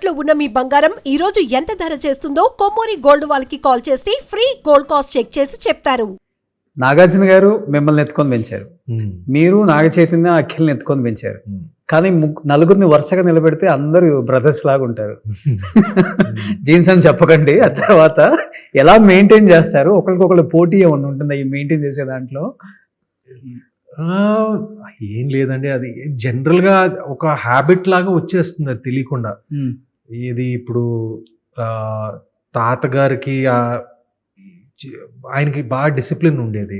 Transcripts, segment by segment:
తాకట్టులో ఉన్న మీ బంగారం ఈ రోజు ఎంత ధర చేస్తుందో కొమ్మూరి గోల్డ్ వాళ్ళకి కాల్ చేస్తే ఫ్రీ గోల్డ్ కాస్ట్ చెక్ చేసి చెప్తారు. నాగార్జున గారు మిమ్మల్ని ఎత్తుకొని పెంచారు, మీరు నాగ చైతన్య అఖిల్ని ఎత్తుకొని పెంచారు. కానీ నలుగురిని వరుసగా నిలబెడితే అందరూ బ్రదర్స్ లాగా ఉంటారు. జీన్స్ అని చెప్పకండి. ఆ తర్వాత ఎలా మెయింటైన్ చేస్తారు? ఒకరికొకరు పోటీ ఏమన్నా ఉంటుందా ఈ మెయింటైన్ చేసే దాంట్లో? ఏం లేదండి, అది జనరల్గా ఒక హ్యాబిట్ లాగా వచ్చేస్తుంది అది తెలియకుండా. ఇది ఇప్పుడు తాతగారికి ఆయనకి బాగా డిసిప్లిన్ ఉండేది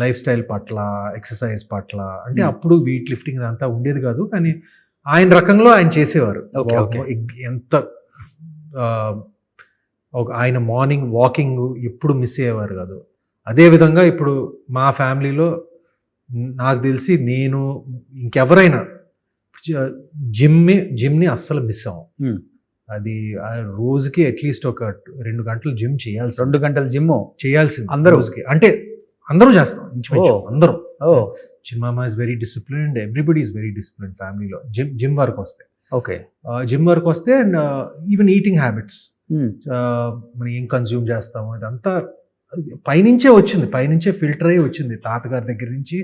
లైఫ్ స్టైల్ పట్ల, ఎక్సర్సైజ్ పట్ల. అంటే అప్పుడు వెయిట్ లిఫ్టింగ్ అంతా ఉండేది కాదు, కానీ ఆయన రకంలో ఆయన చేసేవారు. ఎంత ఆయన మార్నింగ్ వాకింగ్ ఎప్పుడు మిస్ అయ్యేవారు కాదు. అదేవిధంగా ఇప్పుడు మా ఫ్యామిలీలో నాకు తెలిసి నేను ఇంకెవరైనా జిమ్ని అస్సలు మిస్ అవ్వం. అది రోజుకి అట్లీస్ట్ ఒక 2 గంటలు జిమ్ చేయాల్సి. 2 గంటలు జిమ్ చేయాల్సింది అందరూ. అంటే అందరూ చేస్తాం, అందరూ. చిన్నమామ is very disciplined, everybody is very disciplined ఫ్యామిలీలో. జిమ్ వర్క్ వస్తే జిమ్ వర్క్ వస్తే అండ్ ఈవెన్ ఈటింగ్ హ్యాబిట్స్, మనం ఏం కన్జ్యూమ్ చేస్తాము ఇదంతా పైనుంచే వచ్చింది, పైనుంచే ఫిల్టర్ అయ్యి వచ్చింది. తాతగారి దగ్గర నుంచి,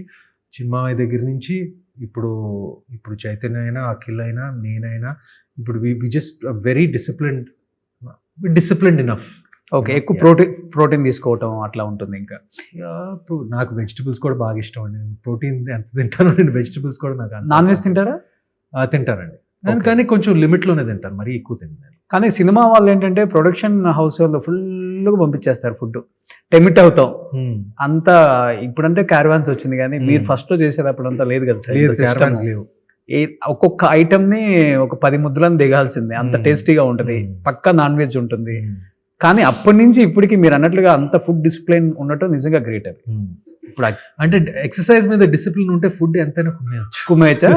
చిన్నమామయ్య దగ్గర నుంచి, ఇప్పుడు చైతన్య అయినా, అఖిల్ అయినా, నేనైనా, ఇప్పుడు we just very disciplined enough. Okay, ఎక్కువ ప్రోటీన్ తీసుకోవటం అట్లా ఉంటుంది. ఇంకా నాకు వెజిటబుల్స్ కూడా బాగా ఇష్టం అండి. ప్రోటీన్ ఎంత తింటాను నేను, వెజిటబుల్స్ కూడా నాకు. నాన్ వెజ్ తింటారా? తింటానండి, కానీ కొంచెం లిమిట్లోనే తింటాను, మరీ ఎక్కువ తింటాను. కానీ సినిమా వాళ్ళు ఏంటంటే ప్రొడక్షన్ హౌస్ వాళ్ళు ఫుల్గా పంపించేస్తారు ఫుడ్, టెమిట్ అవుతాం అంతా. ఇప్పుడంటే క్యారవాన్స్ వచ్చింది, కానీ మీరు ఫస్ట్లో చేసేటప్పుడు అంతా లేదు కదా సార్. లేవు. ఒక్కొక్క ఐటమ్ని ఒక 10 ముద్దలను దిగాల్సిందే, అంత టేస్టీగా ఉంటుంది. పక్కా నాన్ వెజ్ ఉంటుంది. కానీ అప్పటి నుంచి ఇప్పటికి మీరు అన్నట్లుగా అంత ఫుడ్ డిసిప్లిన్ ఉండటం నిజంగా గ్రేట్. అది ఇప్పుడు అంటే ఎక్సర్సైజ్ మీద డిసిప్లిన్ ఉంటే ఫుడ్ ఎంతైనా కుమ్మేయచ్చా?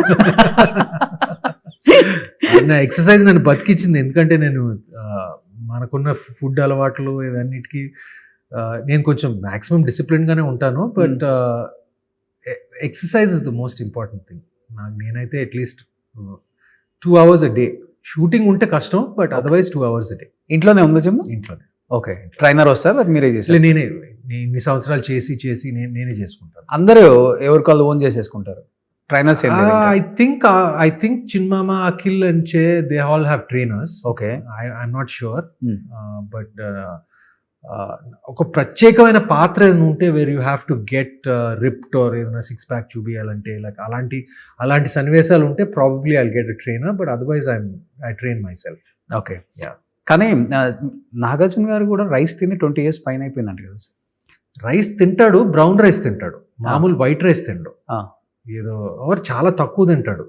నా ఎక్సర్సైజ్ నన్ను బతికించింది. ఎందుకంటే నేను మనకున్న ఫుడ్ అలవాట్లు ఇవన్నిటికీ నేను కొంచెం మ్యాక్సిమం డిసిప్లిన్గానే ఉంటాను. But exercise is the most important thing. నేనైతే at least 2 hours a day. Shooting ఉంటే కష్టం, but otherwise 2 hours a day. ఇంట్లోనే ఉందా జిమ్? ఇంట్లోనే. ఓకే, ట్రైనర్ వస్తారు మీరే చేసి? నేనే ఇన్ని సంవత్సరాలు చేసి నేనే చేసుకుంటాను. అందరూ ఎవరికి వాళ్ళు ఓన్ చేసేసుకుంటారు, ట్రైనర్స్? ఐ థింక్ చిన్మామ, Akhil and Chay, they all have trainers. Okay, I'm not sure, but ఒక ప్రత్యేకమైన పాత్ర ఏదైనా ఉంటే where you have to get ripped or ఏదైనా 6 pack చూపించాలంటే, లైక్ అలాంటి సన్నివేశాలు ఉంటే probably I'll get a trainer, but otherwise I train myself. Okay, yeah. కానీ నాగార్జున గారు కూడా రైస్ తిని 20 years పైన అయిపోయిందంట కదా? రైస్ తింటాడు, బ్రౌన్ రైస్ తింటాడు, మామూలు వైట్ రైస్ తింటాడు. ఏదో చాలా తక్కువ తింటాడు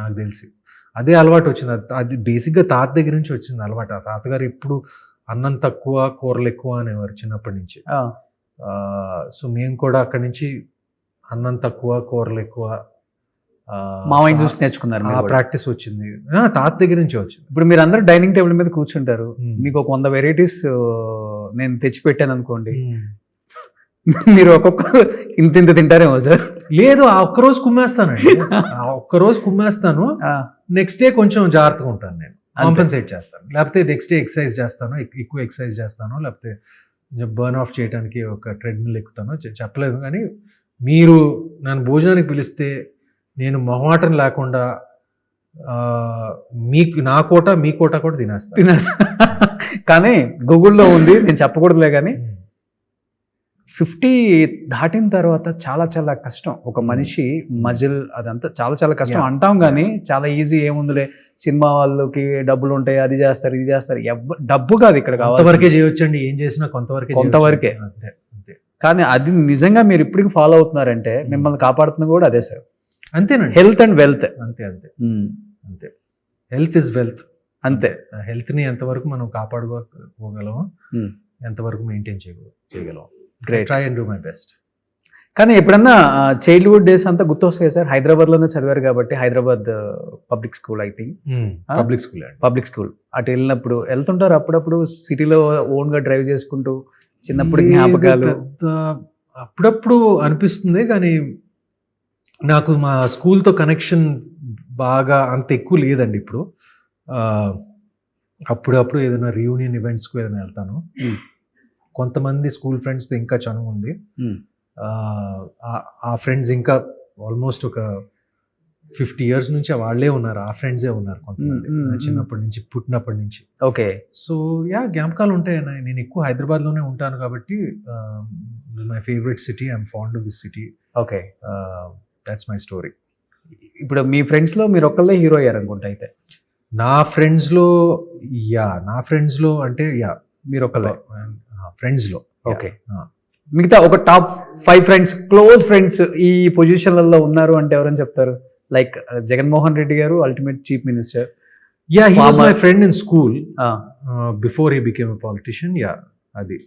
నాకు తెలిసి. అదే అలవాటు వచ్చింది, అది బేసిక్గా తాత దగ్గర నుంచి వచ్చింది అలవాటు. తాతగారు ఎప్పుడు అన్నం తక్కువ కూరలు ఎక్కువ అనేవారు చిన్నప్పటి నుంచి. సో మేము కూడా అక్కడి నుంచి అన్నం తక్కువ కూరలు ఎక్కువ మామయ్య చూసి నేర్చుకున్నారు. ఆ ప్రాక్టీస్ వచ్చింది, తాత దగ్గర నుంచి వచ్చింది. ఇప్పుడు మీరు అందరూ డైనింగ్ టేబుల్ మీద కూర్చుంటారు, మీకు ఒక 100 varieties నేను తెచ్చిపెట్టాను అనుకోండి, మీరు ఒక్కొక్కరు ఇంత తింటారేమో సార్? లేదు, ఆ ఒక్కరోజు కుమ్మేస్తాను, నెక్స్ట్ డే కొంచెం జాగ్రత్తగా ఉంటాను, నేను కాంపెన్సేట్ చేస్తాను. లేకపోతే నెక్స్ట్ డే ఎక్సర్సైజ్ చేస్తాను, ఎక్కువ ఎక్సర్సైజ్ చేస్తాను, లేకపోతే బర్న్ ఆఫ్ చేయడానికి ఒక ట్రెడ్మిల్ ఎక్కుతాను, చెప్పలేదు. కానీ మీరు నన్ను భోజనానికి పిలిస్తే నేను మొహమాటం లేకుండా నా కోట మీ కోట కూడా తినేస్తా. కానీ గూగుల్లో ఉంది, నేను చెప్పకూడదులే, కానీ 50 దాటిన తర్వాత చాలా చాలా కష్టం. ఒక మనిషి మజిల్ అదంతా చాలా కష్టం అంటాం, కానీ చాలా ఈజీ, ఏముందిలే సినిమా వాళ్ళకి డబ్బులు ఉంటాయి, అది చేస్తారు ఇది చేస్తారు. డబ్బు కాదు ఇక్కడ కావాలి, కొంతవరకే చేయొచ్చండి, ఏం చేసినా కొంతవరకే. అంతే. కానీ అది నిజంగా మీరు ఇప్పటికి ఫాలో అవుతున్నారంటే మిమ్మల్ని కాపాడుతుంది కూడా అదే సార్. అంతేనండి, హెల్త్ అండ్ వెల్త్. అంతే, హెల్త్ ఇస్ వెల్త్. అంతే, హెల్త్ని ఎంతవరకు మనం కాపాడుకోగలమో, ఎంతవరకు మెయింటైన్ చేయగలం. Great, try and do my best. కానీ ఎప్పుడన్నా చైల్డ్హుడ్ డేస్ అంతా గుర్తొస్తాయి సార్? హైదరాబాద్లోనే చదివారు కాబట్టి, Hyderabad public school, I think public school అటు వెళ్ళినప్పుడు వెళ్తుంటారు అప్పుడప్పుడు, సిటీలో ఓన్గా డ్రైవ్ చేసుకుంటూ, చిన్నప్పుడు జ్ఞాపకాలు? అప్పుడప్పుడు అనిపిస్తుంది, కానీ నాకు మా స్కూల్తో కనెక్షన్ బాగా అంత ఎక్కువ లేదండి ఇప్పుడు. అప్పుడప్పుడు ఏదైనా రియూనియన్ ఈవెంట్స్కి ఏదైనా వెళ్తాను. Hmm. కొంతమంది స్కూల్ ఫ్రెండ్స్తో ఇంకా చనువు ఉంది. Hmm. ఆ ఫ్రెండ్స్ ఇంకా ఆల్మోస్ట్ ఒక 50 years నుంచి వాళ్ళే ఉన్నారు, ఆ ఫ్రెండ్సే ఉన్నారు కొంతమంది. చిన్నప్పటి నుంచి, పుట్టినప్పటి నుంచి. ఓకే. సో జ్ఞాపకాలు ఉంటాయి. నేను ఎక్కువ హైదరాబాద్లోనే ఉంటాను కాబట్టి my favourite city, I'm fond of this city. Okay. That's my story. ఇప్పుడు మీ ఫ్రెండ్స్లో మీరు ఒక్కళ్ళే హీరో అయ్యారు అనుకుంటా అయితే. నా ఫ్రెండ్స్లో అంటే మీరు ఒక్కళ్ళే ఫ్రెండ్స్లో. ఓకే. మిగతా ఒక టాప్ 5 ఫ్రెండ్స్, క్లోజ్ ఫ్రెండ్స్ ఈ పొజిషన్లలో ఉన్నారు అంటే ఎవరని చెప్తారు? లైక్ జగన్మోహన్ రెడ్డి గారు, ultimate chief minister. He was my friend in school before he became a politician. అది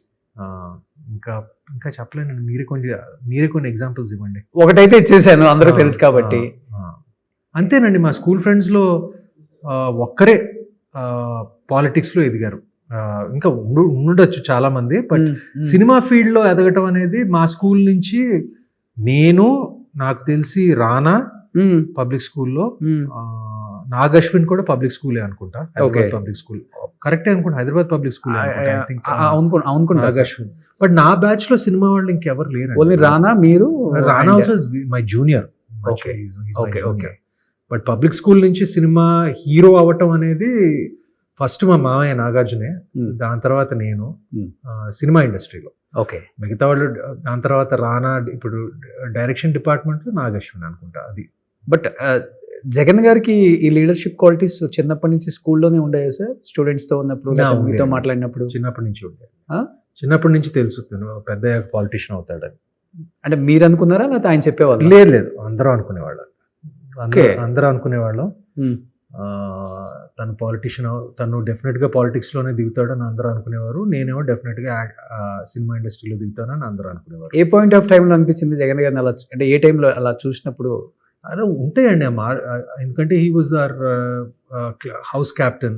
ఇంకా చెప్పలేను. మీరే కొన్ని ఎగ్జాంపుల్స్ ఇవ్వండి. ఒకటైతే ఇచ్చేసాను, అందరూ తెలుసు కాబట్టి. అంతేనండి. మా స్కూల్ ఫ్రెండ్స్లో ఒక్కరే పాలిటిక్స్లో ఎదిగారు. ఇంకా ఉండొచ్చు చాలా మంది, బట్ సినిమా ఫీల్డ్లో ఎదగటం అనేది మా స్కూల్ నుంచి, నాకు తెలిసి రానా పబ్లిక్ స్కూల్లో, నాగశ్విన్ కూడా పబ్లిక్ స్కూలే అనుకుంటా. హైదరాబాద్ పబ్లిక్ స్కూల్ కరెక్టే అనుకుంటా. Hyderabad public school Nagashwin. But నా బ్యాచ్ లో సినిమా వాళ్ళు ఇంకెవరు లేరు. ఓన్లీ రానా, మీరు. Rana also my junior. But public school నుంచి సినిమా హీరో అవ్వటం అనేది ఫస్ట్ మా మామయ్య నాగార్జునే, దాని తర్వాత నేను సినిమా ఇండస్ట్రీలో. ఓకే. మిగతా వాళ్ళు దాని తర్వాత రానా, ఇప్పుడు డైరెక్షన్ డిపార్ట్మెంట్లో నాగశ్విన్ అనుకుంటా. అది. బట్ జగన్ గారికి ఈ లీడర్షిప్ క్వాలిటీస్ చిన్నప్పటి నుంచి స్కూల్లోనే ఉండేవి సార్? స్టూడెంట్స్తో ఉన్నప్పుడు, మీతో మాట్లాడినప్పుడు? చిన్నప్పటి నుంచి ఉండే. చిన్నప్పటి నుంచి తెలుసు పెద్ద పాలిటిషియన్ అవుతాడని. అంటే మీరు అనుకున్నారా లేకపోతే ఆయన చెప్పేవాళ్ళు? లేదు, అందరూ అనుకునేవాళ్ళం. అందరూ అనుకునేవాళ్ళం తను డెఫినెట్గా పాలిటిక్స్లోనే దిగుతాడని అందరూ అనుకునేవారు. నేనేమో డెఫినెట్గా సినిమా ఇండస్ట్రీలో దిగుతానని అందరూ అనుకునేవారు. ఏ పాయింట్ ఆఫ్ టైంలో అనిపించింది జగన్ గారిని అలా, అంటే ఏ టైంలో అలా చూసినప్పుడు? అదే ఉంటాయండి. ఎందుకంటే he was our house captain.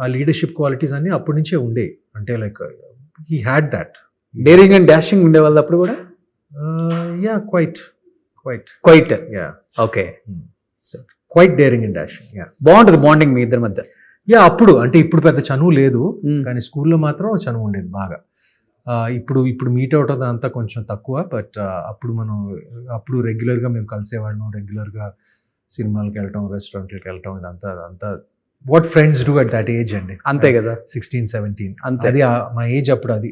ఆ లీడర్షిప్ క్వాలిటీస్ అన్ని అప్పటి నుంచే ఉండే. అంటే like he had that. Daring and dashing ఉండేవాళ్ళు అప్పుడు కూడా? Quite. Okay. Quite daring and dashing. బాగుంటుంది బాండింగ్ మీ ఇద్దరి మధ్య. అప్పుడు అంటే ఇప్పుడు పెద్ద చనువు లేదు, కానీ స్కూల్లో మాత్రం చనువు ఉండేది బాగా. ఇప్పుడు మీట్ అవటం అంతా కొంచెం తక్కువ, బట్ అప్పుడు రెగ్యులర్గా మేము కలిసేవాళ్ళం. రెగ్యులర్గా సినిమాలకు వెళ్ళటం, రెస్టారెంట్లకు వెళ్ళటం, ఇదంతా what friends do at that age అండి. అంతే కదా, 16-17. అంతే. అది మా ఏజ్ అప్పుడు. అది